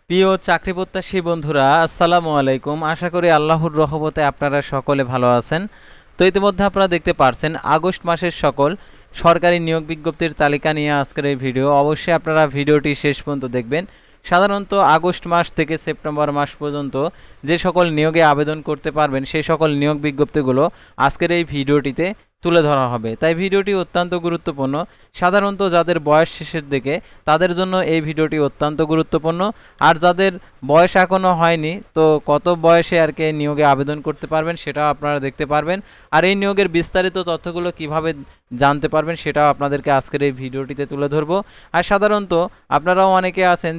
প্রিয় চাকরি প্রত্যাশী বন্ধুরা, আসসালামু আলাইকুম। আশা করি আল্লাহর রহমতে আপনারা সকলে ভালো আছেন। তো ইতিমধ্যে আপনারা দেখতে পারছেন আগস্ট মাসের সকল সরকারি নিয়োগ বিজ্ঞপ্তির তালিকা নিয়ে আজকের এই ভিডিও। অবশ্যই আপনারা ভিডিওটি শেষ পর্যন্ত দেখবেন। সাধারণত আগস্ট মাস থেকে সেপ্টেম্বর মাস পর্যন্ত যে সকল নিয়োগে আবেদন করতে পারবেন সেই সকল নিয়োগ বিজ্ঞপ্তিগুলো আজকের এই ভিডিওটিতে তুলে ধরা হবে। তাই ভিডিওটি অত্যন্ত গুরুত্বপূর্ণ। সাধারণত যাদের বয়স শেষের দিকে তাদের জন্য এই ভিডিওটি অত্যন্ত গুরুত্বপূর্ণ। আর যাদের বয়স এখনও হয়নি, তো কত বয়সে আর কি নিয়োগে আবেদন করতে পারবেন সেটাও আপনারা দেখতে পারবেন। আর এই নিয়োগের বিস্তারিত তথ্যগুলো কিভাবে জানতে পারবেন সেটাও আপনাদেরকে আজকের এই ভিডিওটিতে তুলে ধরবো। আর সাধারণত আপনারাও অনেকে আছেন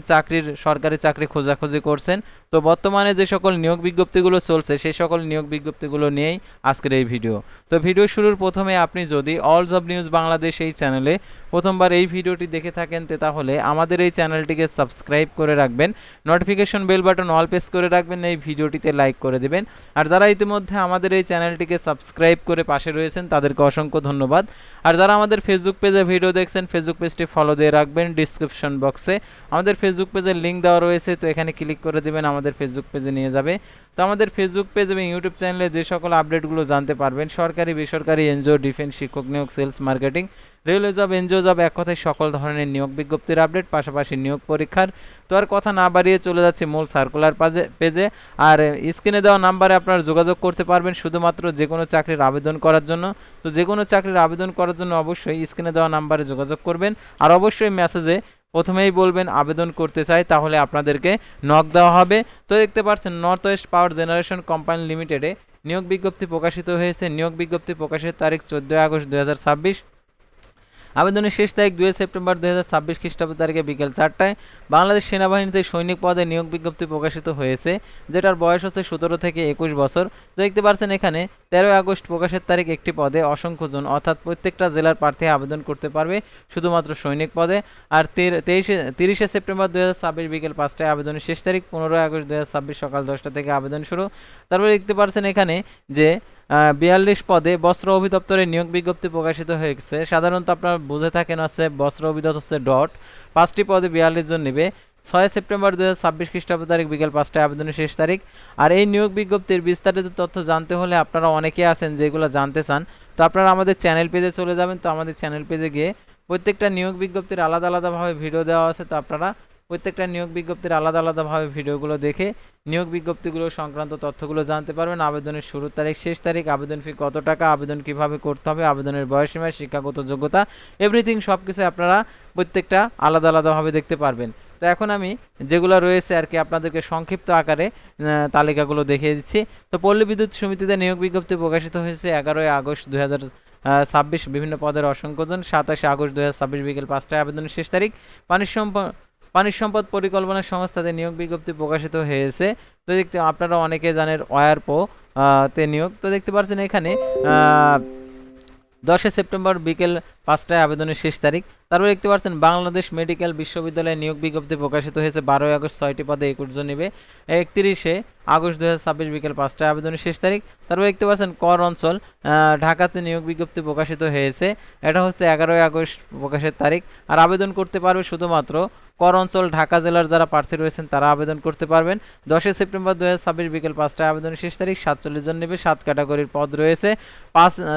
সরকারি চাকরি খোঁজাখুঁজি করছেন। তো বর্তমানে যে সকল নিয়োগ বিজ্ঞপ্তিগুলো চলছে সেই সকল নিয়োগ বিজ্ঞপ্তিগুলো নিয়েই আজকের এই ভিডিও। তো ভিডিও শুরুর প্রথমে আপনি যদি অল জব নিউজ বাংলাদেশ এই চ্যানেলে প্রথমবার এই ভিডিওটি দেখে থাকেন তাহলে আমাদের এই চ্যানেলটিকে সাবস্ক্রাইব করে রাখবেন, notification bell button all press করে রাখবেন, এই ভিডিওটিতে লাইক করে দেবেন। আর যারা ইতিমধ্যে আমাদের এই চ্যানেলটিকে সাবস্ক্রাইব করে পাশে রয়েছেন তাদেরকে অসংখ্য ধন্যবাদ। আর যারা আমাদের ফেসবুক পেজে ভিডিও দেখছেন ফেসবুক পেজটি ফলো দিয়ে রাখবেন। ডিসক্রিপশন বক্সে আমাদের ফেসবুক পেজের লিঙ্ক দেওয়া রয়েছে, তো এখানে ক্লিক করে দেবেন, আমাদের ফেসবুক পেজে নিয়ে যাবে। তো আমাদের ফেসবুক পেজ এবং ইউটিউব চ্যানেলে যে সকল আপডেটগুলো জানতে পারবেন, সরকারি বেসরকারি এনজিও, ডিফেন্স, শিক্ষক নিয়োগ, sales, marketing, railway job, NGO job, এক কথায় সকল ধরনের নিয়োগ বিজ্ঞপ্তির আপডেট, পাশাপাশি নিয়োগ পরীক্ষার। তো আর কথা না বাড়িয়ে চলে যাচ্ছে মূল সার্কুলার পেজে। আর স্ক্রিনে দেওয়া নাম্বারে আপনারা যোগাযোগ করতে পারবেন শুধুমাত্র যে কোনো চাকরির আবেদন করার জন্য। তো যে কোনো চাকরির আবেদন করার জন্য অবশ্যই স্ক্রিনে দেওয়া নাম্বারে যোগাযোগ করবেন। আর অবশ্যই মেসেজে প্রথমেই বলবেন আবেদন করতে চাই, তাহলে আপনাদেরকে নক দেওয়া হবে। তো দেখতে পাচ্ছেন নর্থ ওয়েস্ট পাওয়ার জেনারেশন কোম্পানি লিমিটেডে নিয়োগ বিজ্ঞপ্তি প্রকাশিত হয়েছে। নিয়োগ বিজ্ঞপ্তি প্রকাশের তারিখ 14 আগস্ট 2026। আবেদনের শেষ তারিখ 2 সেপ্টেম্বর 2026 খ্রিস্টাব্দ তারিখে বিকেল 4টায়। বাংলাদেশ সেনাবাহিনীতে সৈনিক পদে নিয়োগ বিজ্ঞপ্তি প্রকাশিত হয়েছে, যেটার বয়স হচ্ছে 17 থেকে 21 বছর। তো দেখতে পাচ্ছেন এখানে 13 আগস্ট প্রকাশের তারিখ। একটি পদে অসংখ্য জন, অর্থাৎ প্রত্যেকটা জেলার প্রার্থী আবেদন করতে পারবে শুধুমাত্র সৈনিক পদে। আর 30 সেপ্টেম্বর 2026 বিকেল 5টায় আবেদনের শেষ তারিখ। 15 আগস্ট 2026 সকাল 10টা থেকে আবেদন শুরু। তারপরে দেখতে পাচ্ছেন এখানে যে 42 পদে বস্ত্র অধিদপ্তরের নিয়োগ বিজ্ঞপ্তি প্রকাশিত হয়েছে। সাধারণত আপনারা বুঝে থাকেন আছে বস্ত্র অধিদপ্তর হচ্ছে ডট। 5টি পদে 42 জন নেবে। 6 সেপ্টেম্বর 2026 খ্রিস্টাব্দ তারিখ বিকেল 5টায় আবেদনের শেষ তারিখ। আর এই নিয়োগ বিজ্ঞপ্তির বিস্তারিত তথ্য জানতে হলে আপনারা অনেকে আছেন যেগুলো জানতে চান, তো আপনারা আমাদের চ্যানেল পেজে চলে যাবেন। তো আমাদের চ্যানেল পেজে গিয়ে প্রত্যেকটা নিয়োগ বিজ্ঞপ্তির আলাদা আলাদাভাবে ভিডিও দেওয়া আছে। তো আপনারা প্রত্যেকটা নিয়োগ বিজ্ঞপ্তির আলাদা আলাদাভাবে ভিডিওগুলো দেখে নিয়োগ বিজ্ঞপ্তিগুলো সংক্রান্ত তথ্যগুলো জানতে পারবেন। আবেদনের শুরুর তারিখ, শেষ তারিখ, আবেদন ফি কত টাকা, আবেদন কিভাবে করতে হবে, আবেদনের বয়সসীমা, শিক্ষাগত যোগ্যতা, এভরিথিং সব কিছু আপনারা প্রত্যেকটা আলাদা আলাদাভাবে দেখতে পারবেন। তো এখন আমি যেগুলো রয়েছে আর কি আপনাদেরকে সংক্ষিপ্ত আকারে তালিকাগুলো দেখিয়ে দিচ্ছি। তো পল্লী বিদ্যুৎ সমিতিতে নিয়োগ বিজ্ঞপ্তি প্রকাশিত হয়েছে 11 আগস্ট 2026 বিভিন্ন পদের অসংখ্যজন। 27 আগস্ট 2026 বিকেল 5টায় আবেদনের শেষ তারিখ। পানি সম্পদ পরিকল্পনা সংস্থাতে নিয়োগ বিজ্ঞপ্তি প্রকাশিত হয়েছে। তো দেখতে আপনারা অনেকে জানেন ওয়ারপো তে নিয়োগ। তো দেখতে পাচ্ছেন এখানে 10 সেপ্টেম্বর বিকেল 5টায় আবেদনের শেষ তারিখ। তারপর দেখতে পাচ্ছেন বাংলাদেশ মেডিকেল বিশ্ববিদ্যালয়ে নিয়োগ বিজ্ঞপ্তি প্রকাশিত হয়েছে 12 আগস্ট 6টি পদে 21 জন নেবে। 31 আগস্ট 2026 বিকেল 5টায় আবেদনের শেষ তারিখ। তারপর দেখতে পাচ্ছেন কর অঞ্চল ঢাকাতে নিয়োগ বিজ্ঞপ্তি প্রকাশিত হয়েছে, এটা হচ্ছে 11 আগস্ট প্রকাশের তারিখ। আর আবেদন করতে পারবে শুধুমাত্র কর অঞ্চল ঢাকা জেলার যারা প্রার্থী রয়েছেন তারা আবেদন করতে পারবেন। 10 সেপ্টেম্বর 2026 বিকেল 5টায় আবেদনের শেষ তারিখ। 47 জন নেবে, 7 ক্যাটাগরির পদ রয়েছে।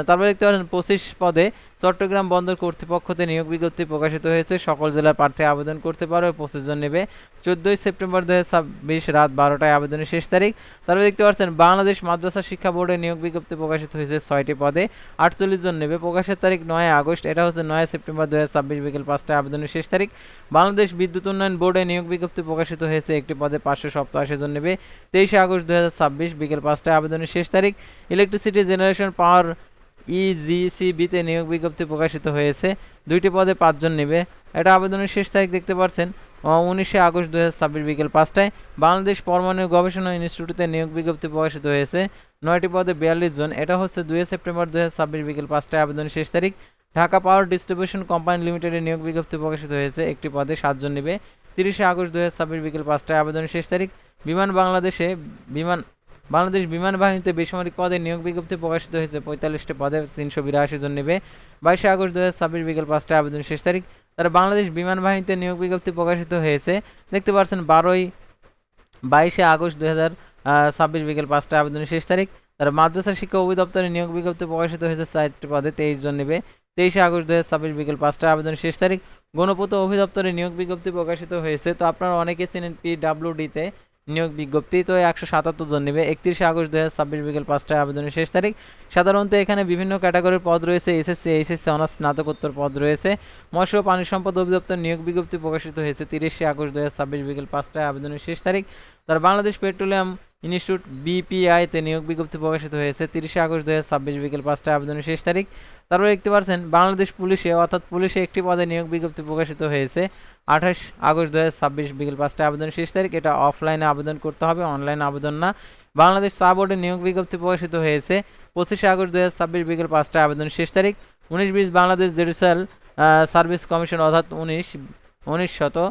তারপরে দেখতে পাচ্ছেন 25 পদে চট্টগ্রাম বন্দর কর্তৃপক্ষতে নিয়োগ বিজ্ঞপ্তি প্রকাশিত হয়েছে। সকল জেলার প্রার্থী আবেদন করতে পারবে, 25 জন নেবে। 14 সেপ্টেম্বর 2026 রাত 12টায় আবেদনের শেষ তারিখ। তারপরে দেখতে পাচ্ছেন বাংলাদেশ মাদ্রাসা শিক্ষা বোর্ডে নিয়োগ বিজ্ঞপ্তি প্রকাশিত হয়েছে 6টি পদে, 48 জন নেবে। প্রকাশের তারিখ 9 আগস্ট, এটা হচ্ছে 9 সেপ্টেম্বর 2026 বিকেল 5টায় আবেদনের শেষ তারিখ। বাংলাদেশ বিদ্যুৎ উন্নয়ন বোর্ডে নিয়োগ বিজ্ঞপ্তি প্রকাশিত হয়েছে, একটি পদে 587 জন নেবে। 23 আগস্ট 2026 বিকেল 5টায় আবেদনের শেষ তারিখ। ইলেকট্রিসিটি জেনারেশন পাওয়ার ইজিসিবিতে নিয়োগ বিজ্ঞপ্তি প্রকাশিত হয়েছে, 2টি পদে 5 জন নেবে। এটা আবেদনের শেষ তারিখ দেখতে পাচ্ছেন 19 আগস্ট 2026 বিকেল 5টায়। বাংলাদেশ পরমাণু গবেষণা ইনস্টিটিউটে নিয়োগ বিজ্ঞপ্তি প্রকাশিত হয়েছে, 9টি পদে 42 জন। এটা হচ্ছে 2 সেপ্টেম্বর 2026 বিকেল 5টায় আবেদনের শেষ তারিখ। ঢাকা পাওয়ার ডিস্ট্রিবিউশন কোম্পানি লিমিটেডে নিয়োগ বিজ্ঞপ্তি প্রকাশিত হয়েছে, একটি পদে 7 জন নেবে। 30 আগস্ট 2026 বিকেল 5টায় আবেদনের শেষ তারিখ। বাংলাদেশ বিমান বাহিনীতে বেসামরিক পদে নিয়োগ বিজ্ঞপ্তি প্রকাশিত হয়েছে, 45টি পদে 382 জন নেবে। 22 আগস্ট 2026 বিকেল 5টায় আবেদনের শেষ তারিখ। তারা বাংলাদেশ বিমান বাহিনীতে নিয়োগ বিজ্ঞপ্তি প্রকাশিত হয়েছে, দেখতে পাচ্ছেন 22 আগস্ট 2026 বিকেল 5টা আবেদনের শেষ তারিখ। তার মাদ্রাসা শিক্ষা অধিদপ্তরের নিয়োগ বিজ্ঞপ্তি প্রকাশিত হয়েছে 4টি পদে, 23 জন নেবে। 23 আগস্ট 2026 বিকেল 5টা আবেদনের শেষ তারিখ। গণপূর্ত অধিদপ্তরের নিয়োগ বিজ্ঞপ্তি প্রকাশিত হয়েছে, তো আপনারা অনেকে চিনেন PWD-তে নিয়োগ বিজ্ঞপ্তি, তো 177 জন নেবে। 31 আগস্ট 2026 বিকেল 5টা আবেদনের শেষ তারিখ। সাধারণত এখানে বিভিন্ন ক্যাটাগরির পদ রয়েছে, এসএসসি, এইচএসসি, অনার্স, স্নাতকোত্তর পদ রয়েছে। মৎস্য ও পানি সম্পদ অধিদপ্তর নিয়োগ বিজ্ঞপ্তি প্রকাশিত হয়েছে 30 আগস্ট 2026 বিকেল 5টা আবেদনের শেষ তারিখ। তার বাংলাদেশ পেট্রোলিয়াম ইনস্টিটিউট BPI-তে নিয়োগ বিজ্ঞপ্তি প্রকাশিত হয়েছে 30 আগস্ট 2026 বিকেল 5টা আবেদনের শেষ তারিখ। তারপরে দেখতে পাচ্ছেন বাংলাদেশ পুলিশে, অর্থাৎ পুলিশে একটি পদে নিয়োগ বিজ্ঞপ্তি প্রকাশিত হয়েছে 28 আগস্ট 2026 বিকেল 5টা আবেদনের শেষ তারিখ। এটা অফলাইনে আবেদন করতে হবে, অনলাইনে আবেদন না। বাংলাদেশ চা বোর্ডে নিয়োগ বিজ্ঞপ্তি প্রকাশিত হয়েছে 25 আগস্ট 2026 বিকেল 5টা আবেদনের শেষ তারিখ। 19-20 বাংলাদেশ জুডিশিয়াল সার্ভিস কমিশন, অর্থাৎ 1900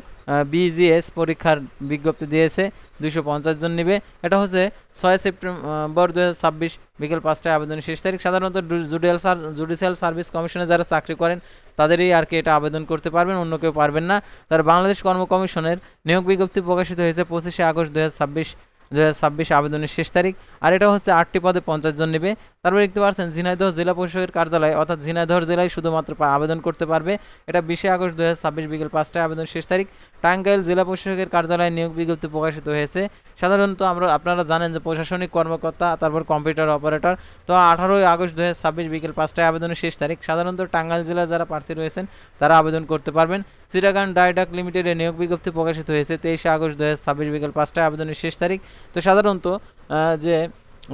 BGS পরীক্ষার বিজ্ঞপ্তি দিয়েছে, 250 জন নেবে। এটা হচ্ছে 6 সেপ্টেম্বর 2026 বিকেল 5টায় আবেদনের শেষ তারিখ। সাধারণত জুডিশিয়াল সার্ভিস কমিশনে যারা চাকরি করেন তাদেরই আর কি এটা আবেদন করতে পারবেন, অন্য কেউ পারবেন না। তার বাংলাদেশ কর্ম কমিশনের নিয়োগ বিজ্ঞপ্তি প্রকাশিত হয়েছে 25 আগস্ট 2026 আবেদনের শেষ তারিখ। আর এটা হচ্ছে 8টি পদে 50 জন নেবে। তারপরে দেখতে পাচ্ছেন ঝিনাইদহ জেলা প্রশাসকের কার্যালয়, অর্থাৎ ঝিনাইদহ জেলায় শুধুমাত্র আবেদন করতে পারবে। এটা 20 আগস্ট 2026 বিকেল 5টায় আবেদন শেষ তারিখ। টাঙ্গাইল জেলা প্রশাসকের কার্যালয়ে নিয়োগ বিজ্ঞপ্তি প্রকাশিত হয়েছে। সাধারণত আপনারা জানেন যে প্রশাসনিক কর্মকর্তা, তারপর কম্পিউটার অপারেটর, তো 18 আগস্ট 2026 বিকেল 5টায় আবেদনের শেষ তারিখ। সাধারণত টাঙ্গাইল জেলার যারা প্রার্থী রয়েছেন তারা আবেদন করতে পারবেন। চিটাগাং ডাইডাক লিমিটেডে নিয়োগ বিজ্ঞপ্তি প্রকাশিত হয়েছে 23 আগস্ট 2026 বিকেল 5টায় আবেদনের শেষ তারিখ। তো সাধারণত যে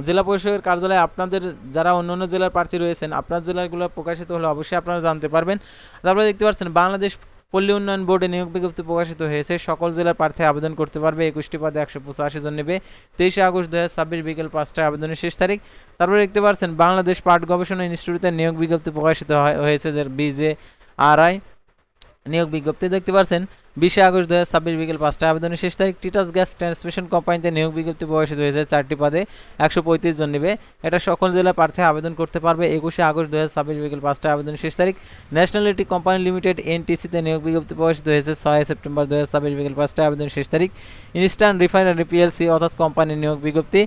জেলা পরিষদের কার্যালয়ে আপনাদের যারা অন্য অন্য জেলার প্রার্থী রয়েছেন, আপনার জেলাগুলো প্রকাশিত হলে অবশ্যই আপনারা জানতে পারবেন। তারপরে দেখতে পাচ্ছেন বাংলাদেশ পল্লী উন্নয়ন বোর্ডে নিয়োগ বিজ্ঞপ্তি প্রকাশিত হয়েছে, সকল জেলার প্রার্থী আবেদন করতে পারবে। 21টি পদে 185 জন নেবে। 23 আগস্ট 2026 বিকেল 5টায় আবেদনের শেষ তারিখ। তারপরে দেখতে পাচ্ছেন বাংলাদেশ পাট গবেষণা ইনস্টিটিউটে নিয়োগ বিজ্ঞপ্তি প্রকাশিত হয়েছে, যে BJRI নিয়োগ বিজ্ঞপ্তি দেখতে পাচ্ছেন 20 আগস্ট 2026 বিকেল 5টায় আবেদনের শেষ তারিখ। টিটাস গ্যাস ট্রান্সমিশন কোম্পানিতে নিয়োগ বিজ্ঞপ্তি প্রকাশিত হয়েছে, 4টি পদে 135 জন নেবে। এটা সকল জেলা প্রার্থী আবেদন করতে পারবে। 21 আগস্ট 2026 বিকেল 5টায় আবেদনের শেষ তারিখ। ন্যাশনালিটি কোম্পানি লিমিটেড NTC-তে নিয়োগ বিজ্ঞপ্তি প্রকাশিত হয়েছে 6 সেপ্টেম্বর 2026 বিকেল 5টায় আবেদনের শেষ তারিখ। ইনস্টার্ন রিফাইনারি PLC, অর্থাৎ কোম্পানির নিয়োগ বিজ্ঞপ্তি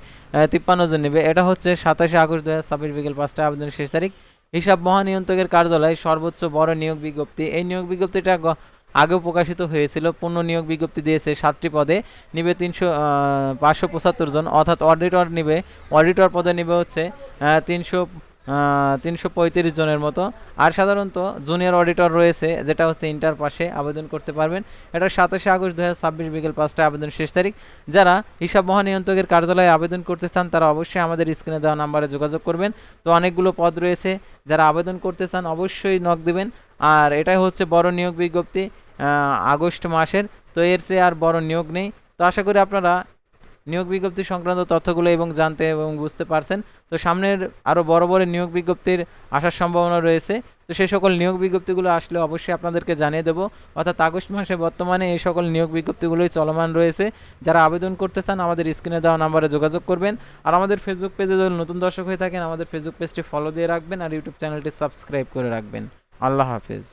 53 জন নেবে। এটা হচ্ছে 27 আগস্ট 2026 বিকেল 5টায় আবেদনের শেষ তারিখ। হিসাব মহানিয়ন্ত্রকের কার্যালয় সর্বোচ্চ বড় নিয়োগ বিজ্ঞপ্তি, এই নিয়োগ বিজ্ঞপ্তিটা আগেও প্রকাশিত হয়েছিল। পূর্ণ নিয়োগ বিজ্ঞপ্তি দিয়েছে 7টি পদে, নিবে 575 জন, অর্থাৎ অডিটর নিবে, অডিটর পদে নিবে হচ্ছে 335 জনের মতো। আর সাধারণত জুনিয়র অডিটর রয়েছে, যেটা হচ্ছে ইন্টার পাশে আবেদন করতে পারবেন। এটা 27 আগস্ট 2026 বিকেল 5টায় আবেদন শেষ তারিখ। যারা হিসাব মহানিয়ন্ত্রকের কার্যালয়ে আবেদন করতে চান তারা অবশ্যই আমাদের স্ক্রিনে দেওয়া নাম্বারে যোগাযোগ করবেন। তো অনেকগুলো পদ রয়েছে, যারা আবেদন করতে চান অবশ্যই নক দেবেন। আর এটাই হচ্ছে বড় নিয়োগ বিজ্ঞপ্তি আগস্ট মাসের, তো এর চেয়ে আর বড় নিয়োগ নেই। তো আশা করি আপনারা নিয়োগ বিজ্ঞপ্তি সংক্রান্ত তথ্যগুলো এবং জানতে এবং বুঝতে পারছেন। তো সামনের আরও বড় বড় নিয়োগ বিজ্ঞপ্তির আসার সম্ভাবনা রয়েছে, তো সেই সকল নিয়োগ বিজ্ঞপ্তিগুলো আসলে অবশ্যই আপনাদেরকে জানিয়ে দেবো। অর্থাৎ আগস্ট মাসে বর্তমানে এই সকল নিয়োগ বিজ্ঞপ্তিগুলোই চলমান রয়েছে। যারা আবেদন করতে চান আমাদের স্ক্রিনে দেওয়া নাম্বারে যোগাযোগ করবেন। আর আমাদের ফেসবুক পেজে যদি নতুন দর্শক হয়ে থাকেন আমাদের ফেসবুক পেজটি ফলো দিয়ে রাখবেন, আর ইউটিউব চ্যানেলটি সাবস্ক্রাইব করে রাখবেন। আল্লাহ হাফেজ।